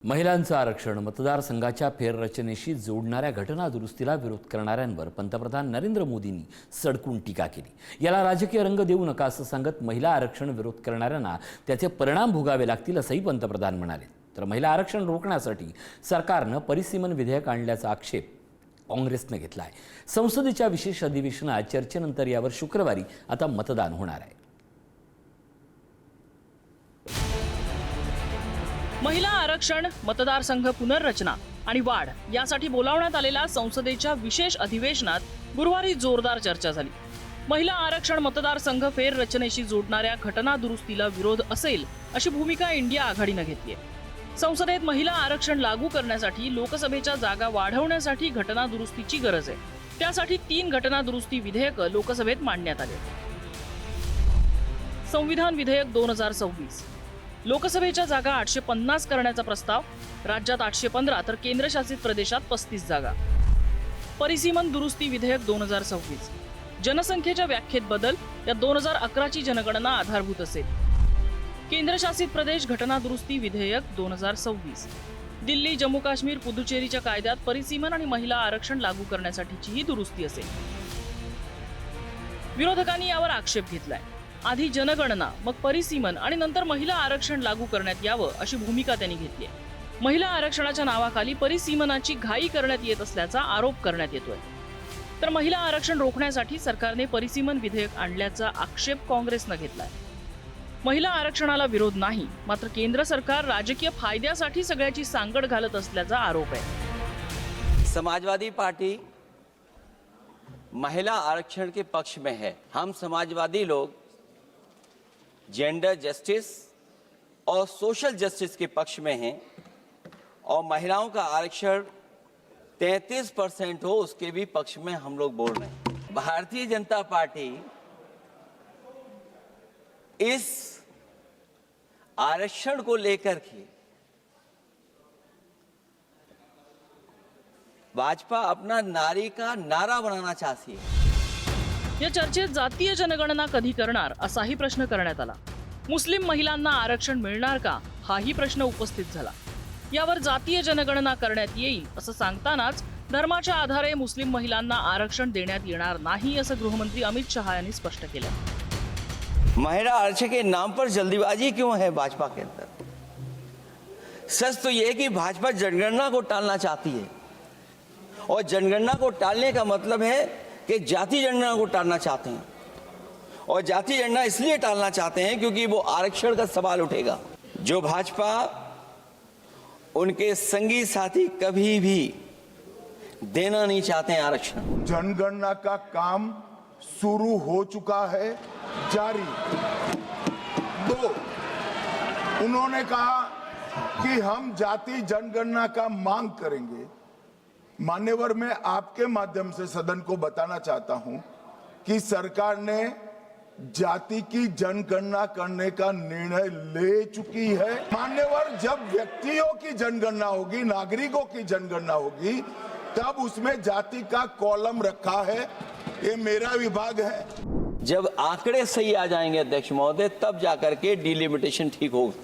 महिलांचं आरक्षण मतदारसंघाच्या फेररचनेशी जोडणाऱ्या घटना दुरुस्तीला विरोध करणाऱ्यांवर पंतप्रधान नरेंद्र मोदींनी सडकून टीका केली। याला राजकीय रंग देऊ नका असं सांगत महिला आरक्षण विरोध करणाऱ्यांना त्याचे परिणाम भोगावे लागतील असंही पंतप्रधान म्हणाले। तर महिला आरक्षण रोखण्यासाठी सरकारनं परिसीमन विधेयक आणल्याचा आक्षेप काँग्रेसने घेतला आहे। संसदेच्या विशेष अधिवेशनात चर्चेनंतर यावर शुक्रवारी आता मतदान होणार आहे। महिला आरक्षण, मतदारसंघ पुनर्रचना आणि वाढ यासाठी बोलावण्यात आलेल्या संसदेच्या विशेष अधिवेशनात गुरुवारी जोरदार चर्चा झाली। महिला आरक्षण मतदारसंघ फेररचनेशी जोडणाऱ्या घटना दुरुस्तीला विरोध असेल अशी भूमिका इंडिया आघाडीने घेतली आहे। संसदेत महिला आरक्षण लागू करण्यासाठी लोकसभेच्या जागा वाढवण्यासाठी घटना दुरुस्तीची गरज आहे। त्यासाठी 3 घटना दुरुस्ती विधेयक लोकसभेत मांडण्यात आले। संविधान विधेयक 2026, लोकसभेच्या जागा 850 करण्याचा प्रस्ताव, राज्यात 815 तर केंद्रशासित प्रदेशात 35 जागा। परिसीमन दुरुस्ती विधेयक 2026, जनसंख्येच्या व्याख्येत बदल, या 2011 ची जनगणना आधारभूत असेल। केंद्रशासित प्रदेश घटना दुरुस्ती विधेयक 2026, दिल्ली, जम्मू काश्मीर, पुदुचेरीच्या कायद्यात परिसीमन आणि महिला आरक्षण लागू करण्यासाठीची ही दुरुस्ती असेल। विरोधकांनी यावर आक्षेप घेतलाय। आधी जनगणना, मग परिसीमन आणि नंतर महिला आरक्षण लागू करण्यात यावं अशी भूमिका त्यांनी घेतली आहे। महिला आरक्षणाच्या नावाखाली परिसीमनाची घाई करण्यात येत असल्याचा आरोप करण्यात येतोय। तर महिला आरक्षण रोखण्यासाठी सरकारने परिसीमन विधेयक आणल्याचा आक्षेप काँग्रेसने घेतलाय। महिला आरक्षणाला विरोध नाही, मात्र केंद्र सरकार राजकीय फायद्यासाठी सगळ्याची सांगड घालत असल्याचा आरोप आहे। समाजवादी पार्टी महिला आरक्षण के पक्ष में है। हम समाजवादी लोग जेंडर जस्टिस और सोशल जस्टिस के पक्ष में हैं और महिलाओं का आरक्षण 33% हो उसके भी पक्ष में हम लोग बोल रहे हैं। भारतीय जनता पार्टी इस आरक्षण को लेकर के भाजपा अपना नारी का नारा बनाना चाहती है। या चर्चेत जातीय जनगणना कधी करणार असाही प्रश्न करण्यात आला। मुस्लिम महिलांना आरक्षण मिळणार का हाही प्रश्न उपस्थित झाला। यावर जातीय जनगणना करण्यात येईल असं सांगतानाच धर्माच्या आधारे मुस्लिम महिलांना आरक्षण देण्यात येणार नाही असं गृहमंत्री अमित शहा यांनी स्पष्ट केलं। महिला आरक्षण के नाम पर जल्दीबाजी क्यों है भाजपा के अंदर? सच तो यह कि भाजपा जनगणना को टालना चाहती है और जनगणना को टालने का मतलब है कि जाति जनगणना को टालना चाहते हैं और जाति जनगणना इसलिए टालना चाहते हैं क्योंकि वो आरक्षण का सवाल उठेगा। जो भाजपा उनके संगी साथी कभी भी देना नहीं चाहते हैं आरक्षण। जनगणना का काम शुरू हो चुका है, जारी। 2, उन्होंने कहा कि हम जाति जनगणना का मांग करेंगे। मान्यवर, मैं आपके माध्यम से सदन को बताना चाहता हूं कि सरकार ने जाति की जनगणना करने का निर्णय ले चुकी है। मान्यवर, जब व्यक्तियों की जनगणना होगी, नागरिकों की जनगणना होगी, तब उसमें जाति का कॉलम रखा है। ये मेरा विभाग है। जब आंकड़े सही आ जाएंगे अध्यक्ष महोदय, तब जाकर के डिलिमिटेशन ठीक होगा।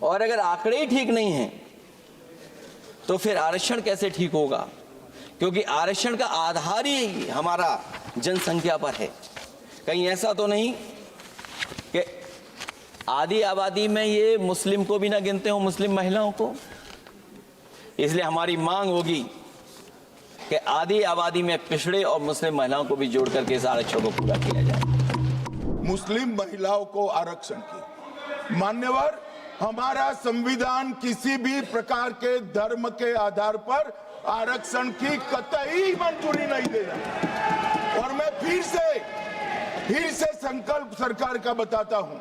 और अगर आंकड़े ही ठीक नहीं हैं तो फिर आरक्षण कैसे ठीक होगा? क्योंकि आरक्षण का आधार ही हमारा जनसंख्या पर है। कहीं ऐसा तो नहीं कि आधी आबादी में ये मुस्लिम को भी ना गिनते हो, मुस्लिम महिलाओं को। इसलिए हमारी मांग होगी कि आधी आबादी में पिछड़े और मुस्लिम महिलाओं को भी जोड़ करके इस आरक्षण को पूरा किया जाए। मुस्लिम महिलाओं को आरक्षण की, मान्यवर, हमारा संविधान किसी भी प्रकार के धर्म के आधार पर आरक्षण की कतई मंजूरी नहीं देगा। और मैं फिर से संकल्प सरकार का बताता हूं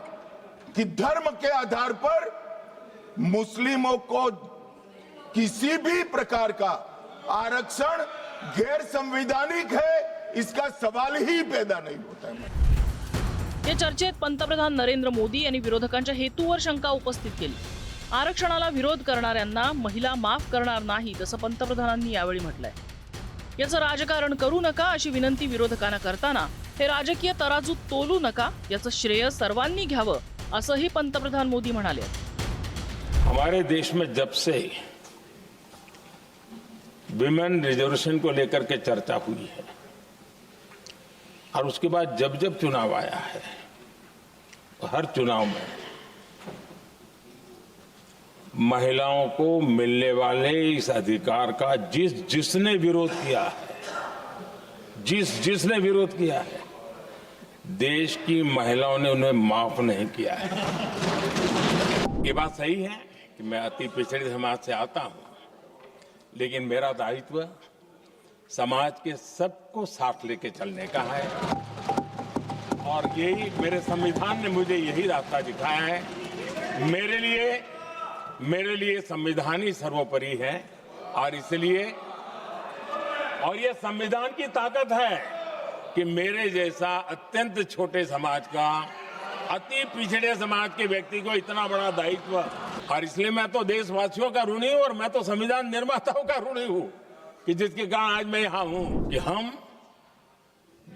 कि धर्म के आधार पर मुस्लिमों को किसी भी प्रकार का आरक्षण गैर संवैधानिक है, इसका सवाल ही पैदा नहीं होता है। या चर्चेत पंतप्रधान नरेंद्र मोदी यांनी विरोधकांच्या हेतूवर शंका उपस्थित केली। आरक्षणाला विरोध करणाऱ्यांना महिला माफ करणार नाहीत असं पंतप्रधानांनी यावेळी म्हटलंय। याचं राजकारण करू नका अशी विनंती विरोधकांना करताना हे राजकीय तराजू तोलू नका, याचं श्रेय सर्वांनी घ्यावं असंही पंतप्रधान मोदी म्हणाले। हमारे देश में जब से विमेन रिजर्वेशन को लेकर के चर्चा हुई है और उसके बाद जब जब चुनाव आया है, हर चुनाव में महिलाओं को मिलने वाले इस अधिकार का जिसने विरोध किया है, जिसने विरोध किया है, देश की महिलाओं ने उन्हें माफ नहीं किया है। ये बात सही है कि मैं अति पिछड़े समाज से आता हूं, लेकिन मेरा दायित्व समाज के सबको साथ लेके चलने का है और यही मेरे संविधान ने मुझे यही रास्ता दिखाया है। मेरे लिए संविधान ही सर्वोपरि है और इसलिए और ये संविधान की ताकत है कि मेरे जैसा अत्यंत छोटे समाज का, अति पिछड़े समाज के व्यक्ति को इतना बड़ा दायित्व, और इसलिए मैं तो देशवासियों का ऋणी हूं और मैं तो संविधान निर्माताओं का ऋणी हूं कि जिसके कारण आज मैं यहां हूं कि हम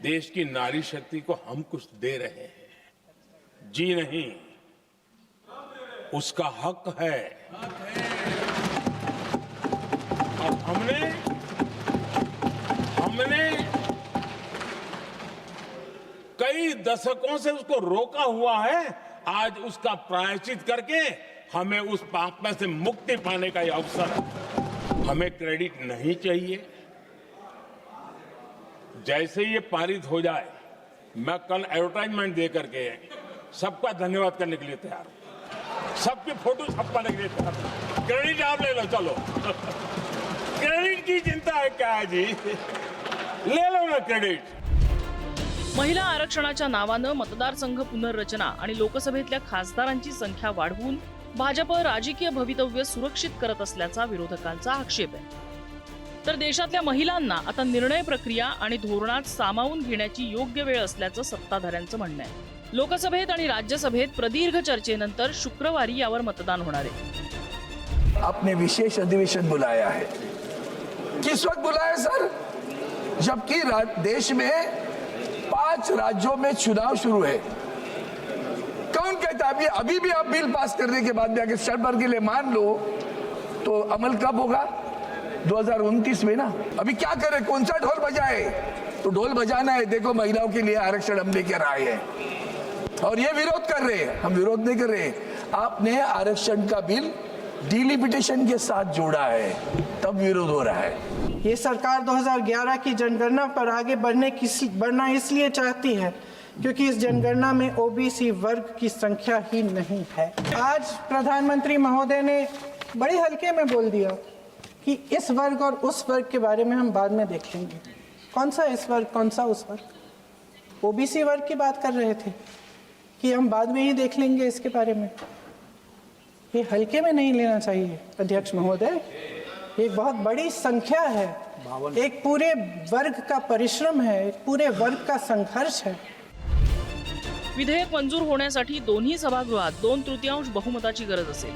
देश की नारी शक्ति को हम कुछ दे रहे हैं। जी नहीं, उसका हक है और हमने कई दशकों से उसको रोका हुआ है। आज उसका प्रायश्चित करके हमें उस पाप में से मुक्ति पाने का ये अवसर है। हमें क्रेडिट नहीं चाहिए। जैसे ये पारित हो जाए, मैं कल एडवर्टाइजमेंट दे करके सबका धन्यवाद करने के लिए तैयार हूं, सबकी फोटो छपवाने के लिए तैयार हूं। क्रेडिट आप ले लो, चलो। क्रेडिट की चिंता है क्या है जी, ले लो ना क्रेडिट। महिला आरक्षणाच्या नावानं मतदारसंघ पुनर्रचना आणि लोकसभेतल्या खासदारांची संख्या वाढवून भाजप राजकीय भवितव्य सुरक्षित करत असल्याचा विरोधकांचा आक्षेप आहे। तर देशातल्या महिलांना आता निर्णय प्रक्रिया आणि धोरणात सामावून घेण्याची योग्य वेळ असल्याचं सत्ताधाऱ्यांचं म्हणणं आहे। लोकसभेत आणि राज्यसभेत प्रदीर्घ चर्चेनंतर शुक्रवारी यावर मतदान होणार आहे। आपने विशेष अधिवेशन बुलाया है। किस वक्त बुलाया सर? जबकि देश में 5 राज्यों में चुनाव शुरू है। कौन कहता है अभी भी आप बिल पास करने के बाद भी अगर शर्त भर के लिए मान लो तो अमल कब होगा? 2029 में ना। अभी क्या करें, कौन सा ढोल बजाए? तो ढोल बजाना है। देखो महिलाओं के लिए आरक्षण हम लेकर आए हैं और ये विरोध कर रहे हैं, हम विरोध नहीं कर रहे। आपने आरक्षण का बिल डिलिमिटेशन के साथ जोड़ा है, तब विरोध हो रहा है। ये सरकार 2011 की जनगणना पर आगे बढ़ना इसलिए चाहती है क्योंकि इस जनगणना में ओबीसी वर्ग की संख्या ही नहीं है। आज प्रधानमंत्री महोदय ने बड़े हल्के में बोल दिया कि इस वर्ग और उस वर्ग के बारे में हम बाद में देख लेंगे। कौन सा इस वर्ग, कौन सा उस वर्ग? ओबीसी वर्ग की बात कर रहे थे कि हम बाद में ही देख लेंगे इसके बारे में। ये हल्के में नहीं लेना चाहिए अध्यक्ष महोदय। एक बहुत बड़ी संख्या है, एक पूरे वर्ग का परिश्रम है, एक पूरे वर्ग का संघर्ष है। विधेयक मंजूर होण्यासाठी दोन्ही सभागृहात 2/3 बहुमताची गरज असेल।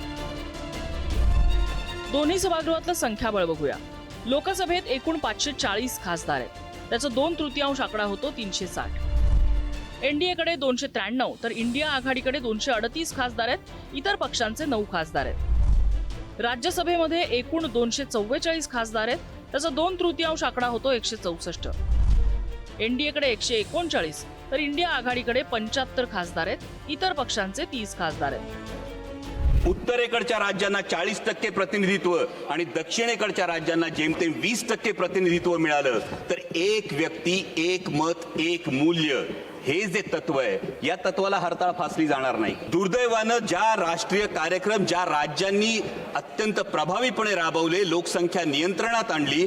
दोन्ही सभागृहातलं संख्याबळ बघूया। लोकसभेत एकूण 540 खासदार आहेत, त्याचा 2/3 आकडा होतो 360। एनडीएकडे 293 तर इंडिया आघाडीकडे 238 खासदार आहेत, इतर पक्षांचे 9 खासदार आहेत। राज्यसभेमध्ये एकूण 244 खासदार आहेत, त्याचा 2/3 आकडा होतो 164। एनडीएकडे 139 तर इंडिया आघाडीकडे 75 खासदार आहेत, इतर पक्षांचे 30 खासदार आहेत। उत्तरेकडच्या राज्यांना 40% प्रतिनिधित्व आणि दक्षिणेकडच्या राज्यांना जेमतेम 20% प्रतिनिधित्व मिळालं तर एक व्यक्ती, एक मत, एक मूल्य हे जे तत्व आहे, या तत्वाला हरताळ फासली जाणार नाही। दुर्दैवानं ज्या राष्ट्रीय कार्यक्रम ज्या राज्यांनी अत्यंत प्रभावीपणे राबवले, लोकसंख्या नियंत्रणात आणली,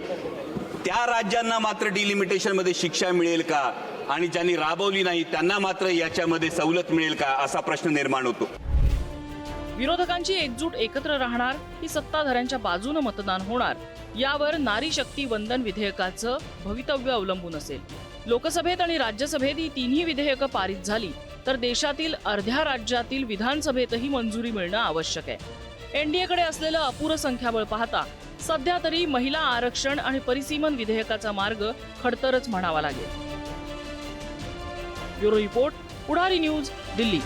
त्या राज्यांना मात्र डिलिमिटेशन मध्ये शिक्षा मिळेल का आणि ज्यांनी राबवली नाही त्यांना मात्र याच्यामध्ये सवलत मिळेल का, असा प्रश्न निर्माण होतो। विरोधकांची एकजूट एकत्र राहणार की सत्ताधाऱ्यांच्या बाजूने मतदान होणार, यावर नारी शक्ती वंदन विधेयकाचं भवितव्य अवलंबून असेल। लोकसभेत आणि राज्यसभेत ही तिन्ही विधेयकं पारित झाली तर देशातील अर्ध्या राज्यातील विधानसभेतही मंजुरी मिळणं आवश्यक आहे। एनडीएकडे असलेलं अपुरं संख्याबळ पाहता सध्या तरी महिला आरक्षण आणि परिसीमन विधेयकाचा मार्ग खडतरच म्हणावा लागेल। ब्युरो रिपोर्ट, पुढारी न्यूज, दिल्ली।